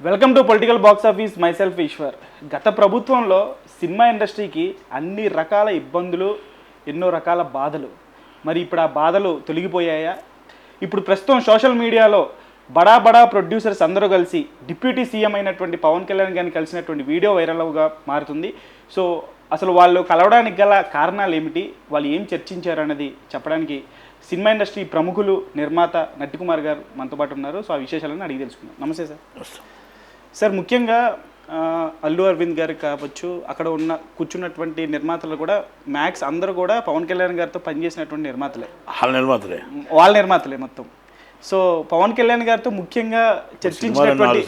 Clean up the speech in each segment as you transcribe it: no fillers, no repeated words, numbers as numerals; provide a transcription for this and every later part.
Welcome to political box office myself Eshwar. గత ప్రభుత్వంలో cinema ఇండస్ట్రీకి అన్ని రకాల ఇబ్బందులు, ఎన్నో రకాల బాధలు. మరి ఇప్పుడు ఆ బాధలు తొలగిపోయాయా? ఇప్పుడు ప్రస్తుతం సోషల్ మీడియాలో బడా బడా ప్రొడ్యూసర్స్ అందరూ కలిసి డిప్యూటీ సీఎం అయినటువంటి పవన్ కళ్యాణ్ గారిని కలిసినటువంటి వీడియో వైరల్గా మారుతుంది. సో అసలు వాళ్ళు కలవడానికి గల కారణాలు ఏమిటి, వాళ్ళు ఏం చర్చించారు అన్నది చెప్పడానికి సినిమా ఇండస్ట్రీ ప్రముఖులు, నిర్మాత నట్టికుమార్ గారు మనతో పాటు ఉన్నారు. సో ఆ విశేషాలను అడిగి తెలుసుకుందాం. నమస్తే సార్. సార్, ముఖ్యంగా అల్లు అరవింద్ గారికి కావచ్చు, అక్కడ కూర్చున్నటువంటి నిర్మాతలు కూడా మ్యాక్స్ అందరూ కూడా పవన్ కళ్యాణ్ గారితో పనిచేసినటువంటి నిర్మాతలే. వాళ్ళ నిర్మాతలే మొత్తం. సో పవన్ కళ్యాణ్ గారితో ముఖ్యంగా చర్చించినటువంటి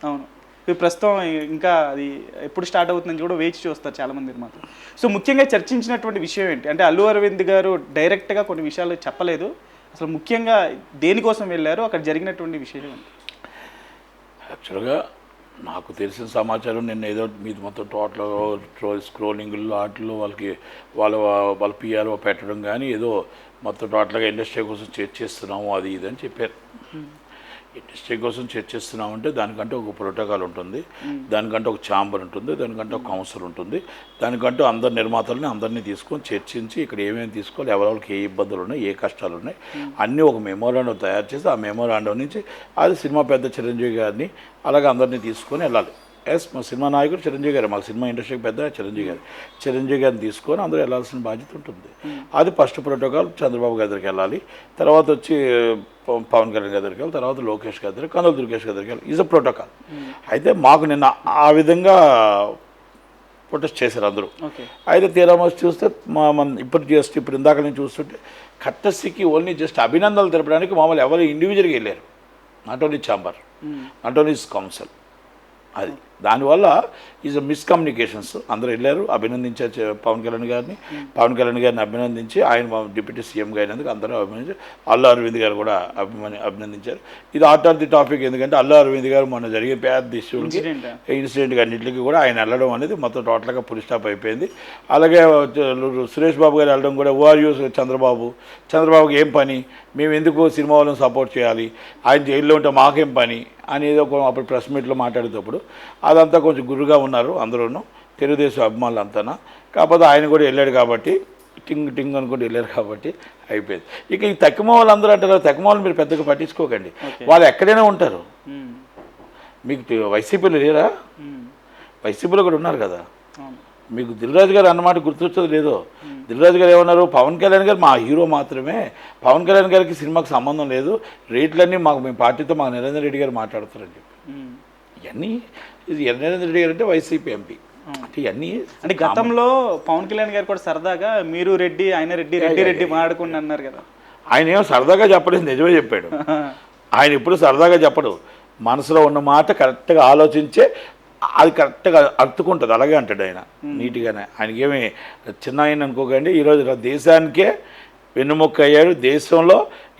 అవును, ఇప్పుడు ప్రస్తుతం ఇంకా అది ఎప్పుడు స్టార్ట్ అవుతుందని కూడా వేచి చూస్తారు చాలామంది నిర్మాతలు. సో ముఖ్యంగా చర్చించినటువంటి విషయం ఏంటి అంటే, అల్లు అరవింద్ గారు డైరెక్ట్గా కొన్ని విషయాలు చెప్పలేదు. అసలు ముఖ్యంగా దేనికోసం వెళ్ళారు, అక్కడ జరిగినటువంటి విషయం ఏంటి? యాక్చువల్గా నాకు తెలిసిన సమాచారం నిన్న ఏదో మీది మొత్తం టోటల్ స్క్రోలింగ్లో వాటిలో వాళ్ళ పిఆర్ఓ పెట్టడం కానీ ఏదో మొత్తం టోటల్గా ఇండస్ట్రీ కోసం చర్చిస్తున్నాము అది ఇది అని చెప్పారు. ఇండస్ట్రీ కోసం చర్చిస్తున్నామంటే దానికంటే ఒక ప్రోటోకాల్ ఉంటుంది, దానికంటే ఒక ఛాంబర్ ఉంటుంది, దానికంటే ఒక కౌన్సిల్ ఉంటుంది, దానికంటే అందరు నిర్మాతలని అందరినీ తీసుకొని చర్చించి ఇక్కడ ఏమేమి తీసుకోవాలి, ఎవరికి ఏ ఇబ్బందులు ఉన్నాయి, ఏ కష్టాలు ఉన్నాయి అన్నీ ఒక మెమోరాండం తయారు చేసి ఆ మెమోరాండం నుంచి అది సినిమా పెద్ద చిరంజీవి గారిని అలాగే అందరినీ తీసుకొని వెళ్ళాలి. మా సినిమా నాయకుడు చిరంజీవి గారు, మాకు సినిమా ఇండస్ట్రీకి పెద్ద చిరంజీవి గారిని తీసుకొని అందరూ వెళ్ళాల్సిన బాధ్యత ఉంటుంది. అది ఫస్ట్ ప్రోటోకాల్ చంద్రబాబు గారి దగ్గరికి వెళ్ళాలి, తర్వాత వచ్చి పవన్ కళ్యాణ్ గారి దగ్గరికి వెళ్ళాలి, తర్వాత లోకేష్ గారి దగ్గర, కందుల దుర్గేష్ గారి దగ్గరికి వెళ్ళాలి. Is a protocol. అయితే మాకు నిన్న ఆ విధంగా ప్రొటెస్ట్ చేశారు అందరూ. అయితే తీరా చూస్తే ఇప్పుడు ఇందాక నేను చూస్తుంటే కట్టసికి ఓన్లీ జస్ట్ అభినందనలు తెలపడానికి మామూలు ఎవరు ఇండివిజువల్గా వెళ్ళారు, not only chamber, not only council. అది దానివల్ల ఈజ్ మిస్కమ్యూనికేషన్స్. అందరూ వెళ్ళారు, అభినందించారు పవన్ కళ్యాణ్ గారిని అభినందించి ఆయన డిప్యూటీ సీఎంగా అయినందుకు అందరూ అభినందించారు. అల్లు అరవింద్ గారు కూడా అభినందించారు. ఇది ఆర్ట్ ఆఫ్ ది టాపిక్, ఎందుకంటే అల్లు అరవింద్ గారు మొన్న జరిగే పెద్ద ఇష్యూలకి ఇన్సిడెంట్కి అన్నింటికి కూడా ఆయన వెళ్ళడం అనేది మొత్తం టోటల్గా ఫుల్ స్టాప్ అయిపోయింది. అలాగే సురేష్ బాబు గారు వెళ్ళడం కూడా ఓఆర్యూ చంద్రబాబుకి ఏం పని, మేము ఎందుకు సినిమా వాళ్ళని సపోర్ట్ చేయాలి, ఆయన జైల్లో ఉంటే మాకేం పని అనేది అప్పుడు ప్రెస్ మీట్లో మాట్లాడేటప్పుడు అదంతా కొంచెం గురుగా ఉన్నారు అందరూ తెలుగుదేశం అభిమానులు అంతా. కాకపోతే ఆయన కూడా వెళ్ళాడు కాబట్టి టింగ్ అనుకుంటూ వెళ్ళారు కాబట్టి అయిపోయింది. ఇక ఈ తక్కువ వాళ్ళందరూ అంటారు, తక్కువ వాళ్ళు మీరు పెద్దగా పట్టించుకోకండి, వాళ్ళు ఎక్కడైనా ఉంటారు. మీకు వైసీపీలో లేరా? వైసీపీలో కూడా ఉన్నారు కదా. మీకు దిల్రాజు గారు అన్నమాట గుర్తొచ్చదు లేదో. దిల్రాజు గారు ఏమన్నారు, పవన్ కళ్యాణ్ గారు మా హీరో మాత్రమే, పవన్ కళ్యాణ్ గారికి సినిమాకి సంబంధం లేదు, రేట్లన్నీ మేము పార్టీతో మాకు నరేంద్ర రెడ్డి గారు మాట్లాడుతారని చెప్పి. ఇవన్నీ నరేంద్ర రెడ్డి గారు అంటే వైసీపీ ఎంపీ అంటే ఇవన్నీ అంటే గతంలో పవన్ కళ్యాణ్ గారు కూడా సరదాగా మీరు రెడ్డి ఆయన రెడ్డి మాట్లాడుకుని అన్నారు కదా. ఆయన ఏమో సరదాగా చెప్పలేదు, నిజమే చెప్పాడు. ఆయన ఎప్పుడు సరదాగా చెప్పడు, మనసులో ఉన్న మాట కరెక్ట్గా ఆలోచించే అది కరెక్ట్గా అర్థుకుంటుంది, అలాగే అంటాడు ఆయన నీట్గానే. ఆయనకేమి చిన్న ఆయన అనుకోకండి, ఈరోజు దేశానికే వెన్నుముక్క అయ్యాడు. దేశంలో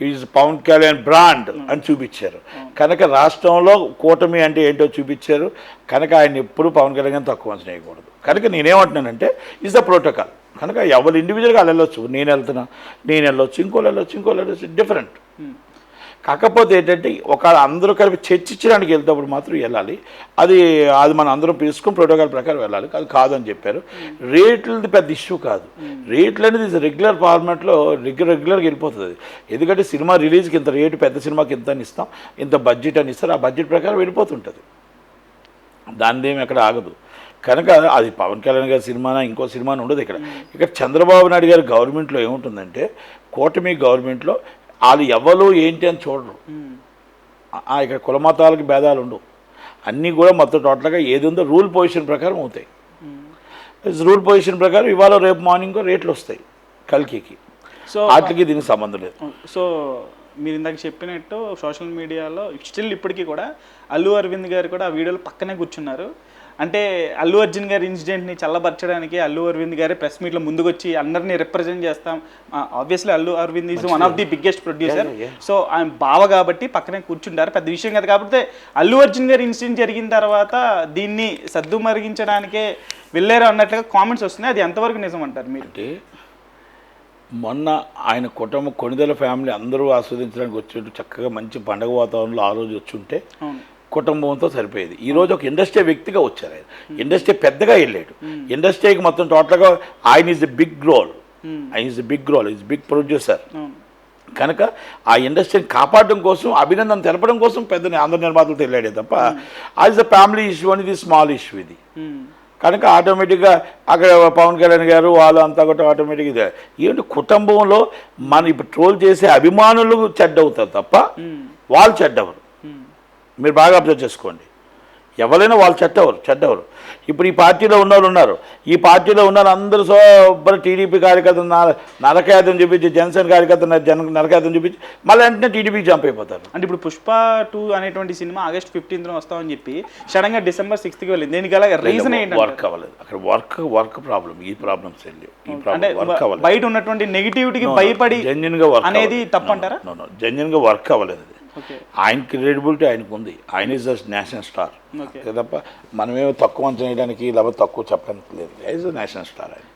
ఈజ్ పవన్ కళ్యాణ్ బ్రాండ్ అని చూపించారు కనుక, రాష్ట్రంలో కూటమి అంటే ఏంటో చూపించారు కనుక ఆయన ఎప్పుడు పవన్ కళ్యాణ్ తక్కువ అంచనా వేయకూడదు. కనుక నేనేమంటున్నానంటే ఈజ్ ద ప్రోటోకాల్. కనుక ఎవరు ఇండివిజువల్గా వాళ్ళు వెళ్ళొచ్చు, నేను వెళ్ళొచ్చు, ఇంకోళ్ళు వెళ్ళొచ్చు, డిఫరెంట్. కాకపోతే ఏంటంటే అందరూ కలిపి చర్చించడానికి వెళ్తేప్పుడు మాత్రం వెళ్ళాలి. అది మనం అందరం పిలుచుకొని ప్రోటోకాల్ ప్రకారం వెళ్ళాలి. అది కాదని చెప్పారు. రేట్లది పెద్ద ఇష్యూ కాదు. రేట్లు అనేది రెగ్యులర్ ఫార్మాట్లో రెగ్యులర్గా వెళ్ళిపోతుంది. ఎందుకంటే సినిమా రిలీజ్కి ఇంత రేటు, పెద్ద సినిమాకి ఇంత అని ఇస్తాం, ఇంత బడ్జెట్ అని ఇస్తారు, ఆ బడ్జెట్ ప్రకారం వెళ్ళిపోతుంటుంది, దానిదేమి ఎక్కడ ఆగదు. కనుక అది పవన్ కళ్యాణ్ గారి సినిమానా ఇంకో సినిమానా ఉండదు. ఇక్కడ చంద్రబాబు నాయుడు గారి గవర్నమెంట్లో ఏముంటుందంటే, కూటమి గవర్నమెంట్లో వాళ్ళు ఎవరు ఏంటి అని చూడరు. ఇక్కడ కులమతాలకి భేదాలు ఉండవు, అన్నీ కూడా మొత్తం టోటల్గా ఏది ఉందో రూల్ పొజిషన్ ప్రకారం అవుతాయి. రూల్ పొజిషన్ ప్రకారం ఇవాళ రేపు మార్నింగ్ రేట్లు వస్తాయి కల్కికి. సో వాటికి దీనికి సంబంధం లేదు. సో మీరు ఇందాక చెప్పినట్టు సోషల్ మీడియాలో స్టిల్ ఇప్పటికీ కూడా అల్లు అరవింద్ గారు కూడా ఆ వీడియోలో పక్కనే కూర్చున్నారు. అంటే అల్లు అర్జున్ గారి ఇన్సిడెంట్ని చల్లబరచడానికి అల్లు అరవింద్ గారి ప్రెస్ మీట్లో ముందుకు వచ్చి అందరినీ రిప్రజెంట్ చేస్తాం. Obviously Allu Aravind is one of the biggest producer. So ఆయన బావ కాబట్టి పక్కనే కూర్చుంటారు, పెద్ద విషయం కదా. కాకపోతే అల్లు అర్జున్ గారి ఇన్సిడెంట్ జరిగిన తర్వాత దీన్ని సద్దుమరిగించడానికే వెళ్ళారు అన్నట్లుగా కామెంట్స్ వస్తున్నాయి. అది ఎంతవరకు నిజం అంటారు మీరు? అంటే మొన్న ఆయన కుటుంబం కొణిదెల ఫ్యామిలీ అందరూ ఆస్వాదించడానికి వచ్చి చక్కగా మంచి పండగ వాతావరణంలో ఆ రోజు వచ్చి ఉంటే కుటుంబంతో సరిపోయేది. ఈరోజు ఒక ఇండస్ట్రీ వ్యక్తిగా వచ్చారు ఆయన. ఇండస్ట్రీ పెద్దగా వెళ్ళాడు. ఇండస్ట్రీకి మొత్తం టోటల్గా ఆయన ఈజ్ ఎ బిగ్ రోల్. ఆయన is a big role, is big producer. కనుక ఆ ఇండస్ట్రీని కాపాడడం కోసం, అభినందన తెలపడం కోసం పెద్ద ఆంధ్ర నిర్మాతలతో వెళ్ళాడే తప్ప యాజ్ అ ఫ్యామిలీ ఇష్యూ అనేది స్మాల్ ఇష్యూ ఇది. కనుక ఆటోమేటిక్గా అక్కడ పవన్ కళ్యాణ్ గారు వాళ్ళు అంతా కూడా ఆటోమేటిక్గా ఇదే ఏంటి కుటుంబంలో మన ఇప్పుడు ట్రోల్ చేసే అభిమానులు చెడ్డవుతారు తప్ప వాళ్ళు చెడ్డవరు. మీరు బాగా అబ్జర్వ్ చేసుకోండి, ఎవరైనా వాళ్ళు చెడ్డవరు. ఇప్పుడు ఈ పార్టీలో ఉన్నవాళ్ళు ఉన్నారు, ఈ పార్టీలో ఉన్న అందరూ సూపర్ టీడీపీ కార్యకర్తలు నరకయాతం చూపించి, జనసేన కార్యకర్తలు నరకయాతం చూపించి మళ్ళీ వెంటనే టీడీపీకి జంప్ అయిపోతారు. అంటే ఇప్పుడు పుష్ప 2 అనేటువంటి సినిమా ఆగస్ట్ 15th వస్తామని చెప్పి సడన్గా December 6th వెళ్ళింది. దీనికి గల రీజన్ ఏంటి? వర్క్ అవ్వలేదు అక్కడ. Work problem. ఈ ప్రాబ్లమ్స్ అంటే బయట ఉన్నటువంటి నెగిటివిటీకి భయపడి జెన్యున్గా వర్క్ అనేది తప్పంటారా? జెన్యున్గా వర్క్ అవ్వలేదు. ఆయన క్రెడిబిలిటీ ఆయనకు ఉంది. ఆయన ఈజ్ ద నేషనల్ స్టార్ తప్ప మనమేమో తక్కువ అంచనా వేయడానికి లేకపోతే తక్కువ చెప్పడానికి లేదు. ఈజ్ ద నేషనల్ స్టార్ ఆయన.